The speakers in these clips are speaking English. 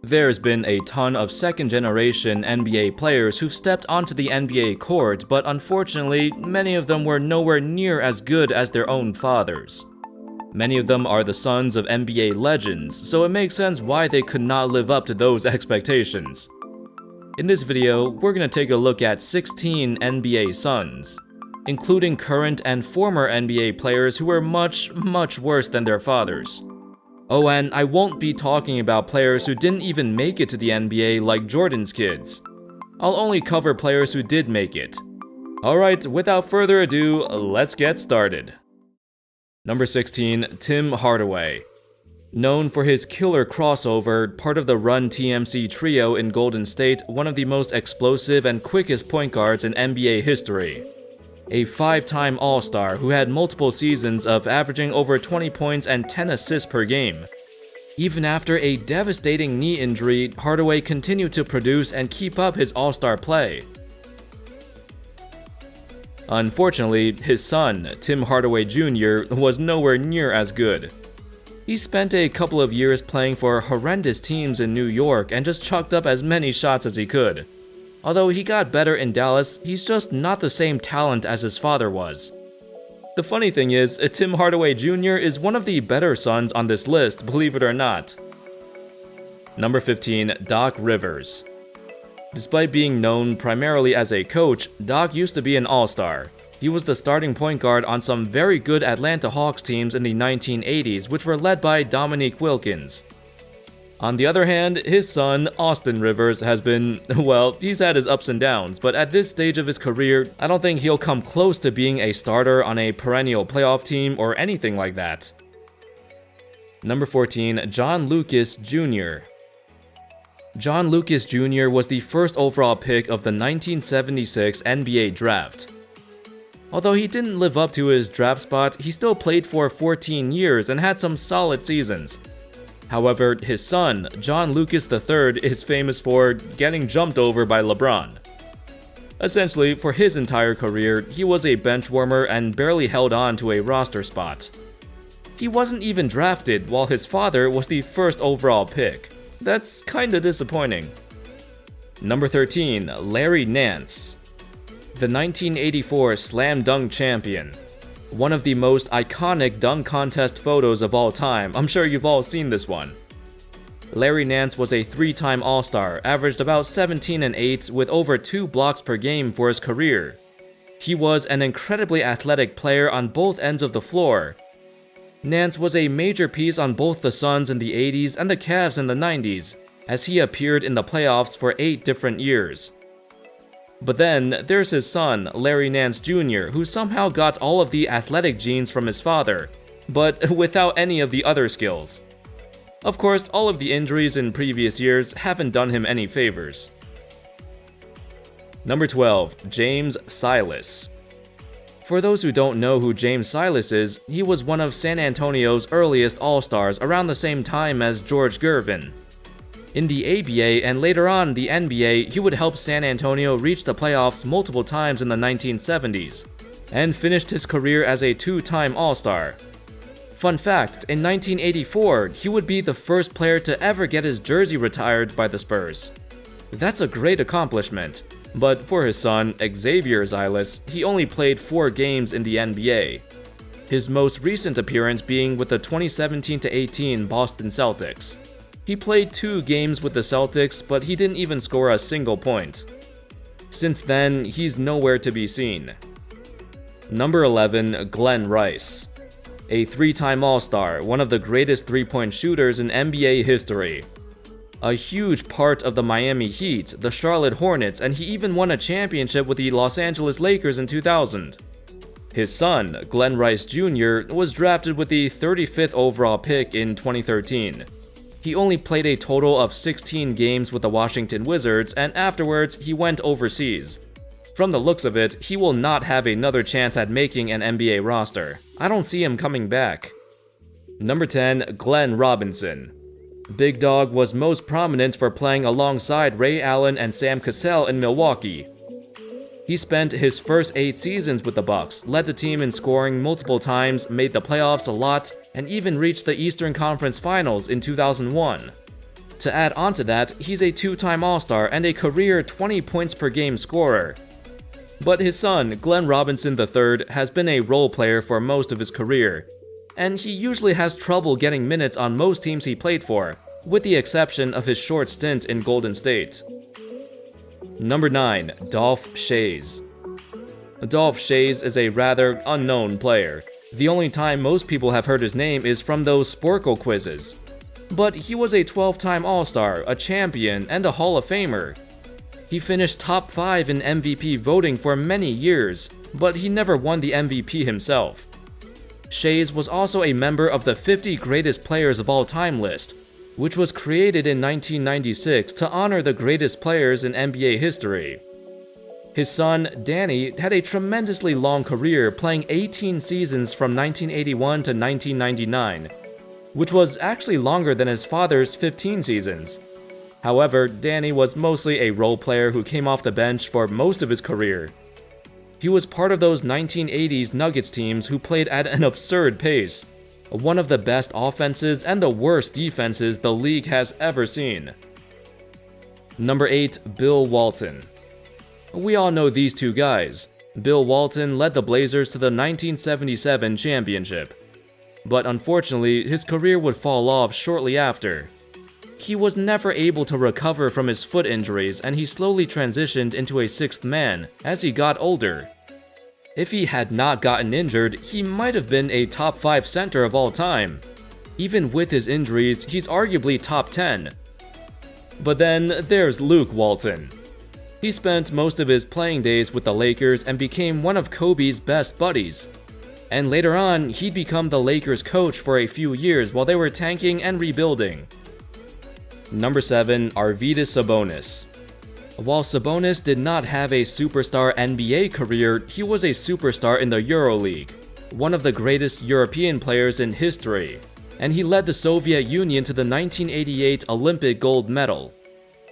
There's been a ton of second-generation NBA players who've stepped onto the NBA court, but unfortunately, many of them were nowhere near as good as their own fathers. Many of them are the sons of NBA legends, so it makes sense why they could not live up to those expectations. In this video, we're gonna take a look at 16 NBA sons, including current and former NBA players who were much worse than their fathers. Oh, and I won't be talking about players who didn't even make it to the NBA like Jordan's kids. I'll only cover players who did make it. Alright, without further ado, let's get started. Number 16, Tim Hardaway. Known for his killer crossover, part of the Run TMC trio in Golden State, one of the most explosive and quickest point guards in NBA history. A 5-time All-Star who had multiple seasons of averaging over 20 points and 10 assists per game. Even after a devastating knee injury, Hardaway continued to produce and keep up his All-Star play. Unfortunately, his son, Tim Hardaway Jr., was nowhere near as good. He spent a couple of years playing for horrendous teams in New York and just chalked up as many shots as he could. Although he got better in Dallas, he's just not the same talent as his father was. The funny thing is, Tim Hardaway Jr. is one of the better sons on this list, believe it or not. Number 15, Doc Rivers. Despite being known primarily as a coach, Doc used to be an all-star. He was the starting point guard on some very good Atlanta Hawks teams in the 1980s, which were led by Dominique Wilkins. On the other hand, his son, Austin Rivers, has been, well, he's had his ups and downs, but at this stage of his career, I don't think he'll come close to being a starter on a perennial playoff team or anything like that. Number 14, John Lucas Jr. John Lucas Jr. was the first overall pick of the 1976 NBA draft. Although he didn't live up to his draft spot, he still played for 14 years and had some solid seasons. However, his son, John Lucas III, is famous for getting jumped over by LeBron. Essentially, for his entire career, he was a bench warmer and barely held on to a roster spot. He wasn't even drafted, while his father was the first overall pick. That's kinda disappointing. Number 13, Larry Nance. The 1984 Slam Dunk champion. One of the most iconic dunk contest photos of all time. I'm sure you've all seen this one. Larry Nance was a 3-time All-Star, averaged about 17 and 8 with over 2 blocks per game for his career. He was an incredibly athletic player on both ends of the floor. Nance was a major piece on both the Suns in the 80s and the Cavs in the 90s, as he appeared in the playoffs for 8 different years. But then, there's his son, Larry Nance Jr., who somehow got all of the athletic genes from his father, but without any of the other skills. Of course, all of the injuries in previous years haven't done him any favors. Number 12, James Silas. For those who don't know who James Silas is, he was one of San Antonio's earliest All-Stars around the same time as George Gervin. In the ABA and later on the NBA, he would help San Antonio reach the playoffs multiple times in the 1970s, and finished his career as a 2-time All-Star. Fun fact, in 1984, he would be the first player to ever get his jersey retired by the Spurs. That's a great accomplishment, but for his son, Xavier Silas, he only played 4 games in the NBA. His most recent appearance being with the 2017-18 Boston Celtics. He played 2 games with the Celtics, but he didn't even score a single point. Since then, he's nowhere to be seen. Number 11, Glen Rice. A 3-time All-Star, one of the greatest 3-point shooters in NBA history. A huge part of the Miami Heat, the Charlotte Hornets, and he even won a championship with the Los Angeles Lakers in 2000. His son, Glen Rice Jr., was drafted with the 35th overall pick in 2013. He only played a total of 16 games with the Washington Wizards, and afterwards, he went overseas. From the looks of it, he will not have another chance at making an NBA roster. I don't see him coming back. Number 10, Glenn Robinson. Big Dog was most prominent for playing alongside Ray Allen and Sam Cassell in Milwaukee. He spent his first 8 seasons with the Bucks, led the team in scoring multiple times, made the playoffs a lot, and even reached the Eastern Conference Finals in 2001. To add on to that, he's a two-time All-Star and a career 20 points per game scorer. But his son, Glen Robinson III, has been a role player for most of his career, and he usually has trouble getting minutes on most teams he played for, with the exception of his short stint in Golden State. Number 9. Dolph Schayes. Dolph Schayes is a rather unknown player. The only time most people have heard his name is from those Sporkle quizzes. But he was a 12-time All-Star, a champion, and a Hall of Famer. He finished top 5 in MVP voting for many years, but he never won the MVP himself. Schayes was also a member of the 50 Greatest Players of All Time list, which was created in 1996 to honor the greatest players in NBA history. His son, Danny, had a tremendously long career playing 18 seasons from 1981 to 1999, which was actually longer than his father's 15 seasons. However, Danny was mostly a role player who came off the bench for most of his career. He was part of those 1980s Nuggets teams who played at an absurd pace, one of the best offenses and the worst defenses the league has ever seen. Number 8. Bill Walton. We all know these two guys. Bill Walton led the Blazers to the 1977 championship, but unfortunately, his career would fall off shortly after. He was never able to recover from his foot injuries, and he slowly transitioned into a sixth man as he got older. If he had not gotten injured, he might have been a top 5 center of all time. Even with his injuries, he's arguably top 10. But then there's Luke Walton. He spent most of his playing days with the Lakers and became one of Kobe's best buddies. And later on, he'd become the Lakers coach for a few years while they were tanking and rebuilding. Number 7. Vitas Sabonis. While Sabonis did not have a superstar NBA career, he was a superstar in the EuroLeague, one of the greatest European players in history, and he led the Soviet Union to the 1988 Olympic gold medal.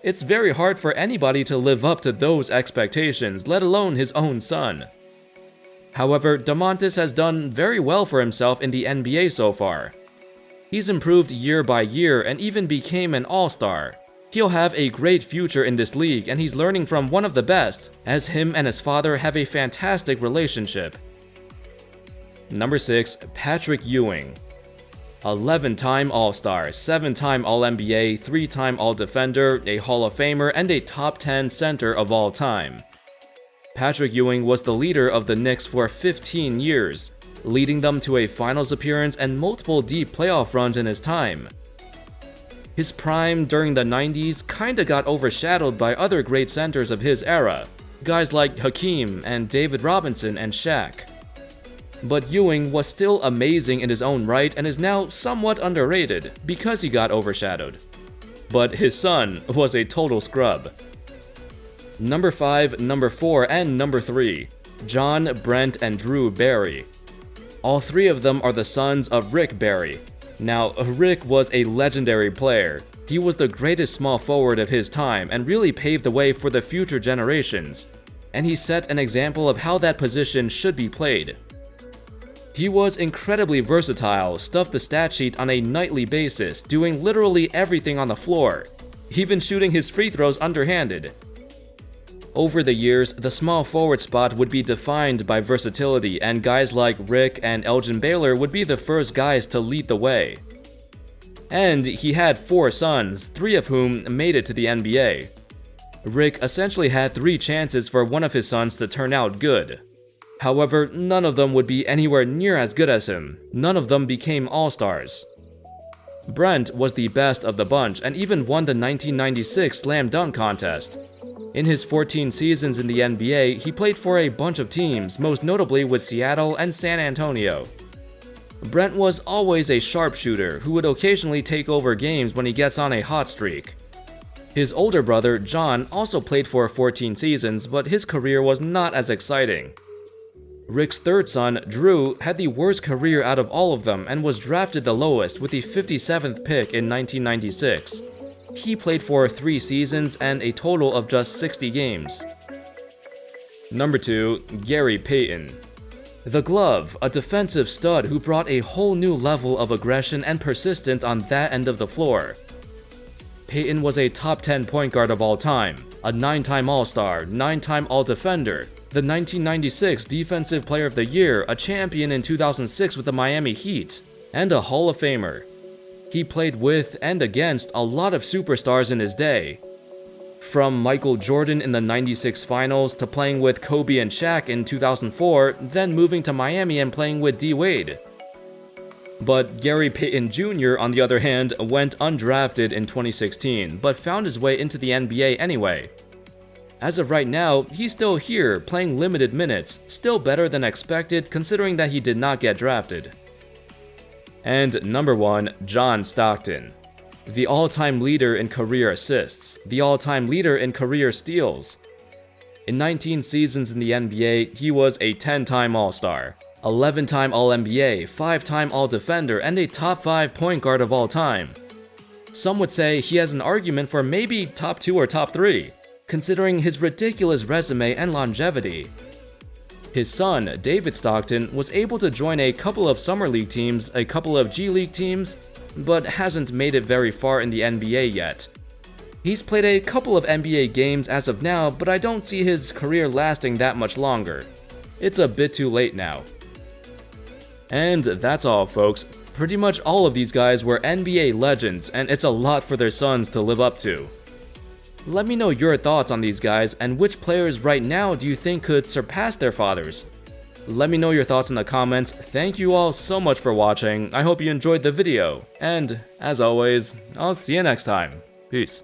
It's very hard for anybody to live up to those expectations, let alone his own son. However, Domantas has done very well for himself in the NBA so far. He's improved year by year and even became an All-Star. He'll have a great future in this league, and he's learning from one of the best, as him and his father have a fantastic relationship. Number 6. Patrick Ewing. 11-time All-Star, 7-time All-NBA, 3-time All-Defender, a Hall of Famer, and a top 10 center of all time. Patrick Ewing was the leader of the Knicks for 15 years, leading them to a finals appearance and multiple deep playoff runs in his time. His prime during the 90s kinda got overshadowed by other great centers of his era, guys like Hakeem and David Robinson and Shaq. But Ewing was still amazing in his own right and is now somewhat underrated because he got overshadowed. But his son was a total scrub. Number 5, number 4, and number 3. John, Brent, and Drew Barry. All three of them are the sons of Rick Barry. Now, Rick was a legendary player. He was the greatest small forward of his time and really paved the way for the future generations. And he set an example of how that position should be played. He was incredibly versatile, stuffed the stat sheet on a nightly basis, doing literally everything on the floor, even shooting his free throws underhanded. Over the years, the small forward spot would be defined by versatility, and guys like Rick and Elgin Baylor would be the first guys to lead the way. And he had 4 sons, 3 of whom made it to the NBA. Rick essentially had 3 chances for one of his sons to turn out good. However, none of them would be anywhere near as good as him. None of them became All-Stars. Brent was the best of the bunch and even won the 1996 Slam Dunk Contest. In his 14 seasons in the NBA, he played for a bunch of teams, most notably with Seattle and San Antonio. Brent was always a sharpshooter who would occasionally take over games when he gets on a hot streak. His older brother, John, also played for 14 seasons, but his career was not as exciting. Rick's third son, Drew, had the worst career out of all of them and was drafted the lowest with the 57th pick in 1996. He played for 3 seasons and a total of just 60 games. Number 2. Gary Payton. The Glove, a defensive stud who brought a whole new level of aggression and persistence on that end of the floor. Payton was a top 10 point guard of all time, a 9-time All-Star, 9-time All-Defender, the 1996 Defensive Player of the Year, a champion in 2006 with the Miami Heat, and a Hall of Famer. He played with and against a lot of superstars in his day. From Michael Jordan in the '96 finals to playing with Kobe and Shaq in 2004, then moving to Miami and playing with D. Wade. But Gary Payton Jr., on the other hand, went undrafted in 2016, but found his way into the NBA anyway. As of right now, he's still here, playing limited minutes, still better than expected considering that he did not get drafted. And number 1, John Stockton. The all-time leader in career assists, the all-time leader in career steals. In 19 seasons in the NBA, he was a 10-time All-Star, 11-time All-NBA, 5-time All-Defender, and a top 5 point guard of all time. Some would say he has an argument for maybe top 2 or top 3, considering his ridiculous resume and longevity. His son, David Stockton, was able to join a couple of Summer League teams, a couple of G League teams, but hasn't made it very far in the NBA yet. He's played a couple of NBA games as of now, but I don't see his career lasting that much longer. It's a bit too late now. And that's all, folks. Pretty much all of these guys were NBA legends, and it's a lot for their sons to live up to. Let me know your thoughts on these guys, and which players right now do you think could surpass their fathers? Let me know your thoughts in the comments. Thank you all so much for watching. I hope you enjoyed the video, and as always, I'll see you next time. Peace.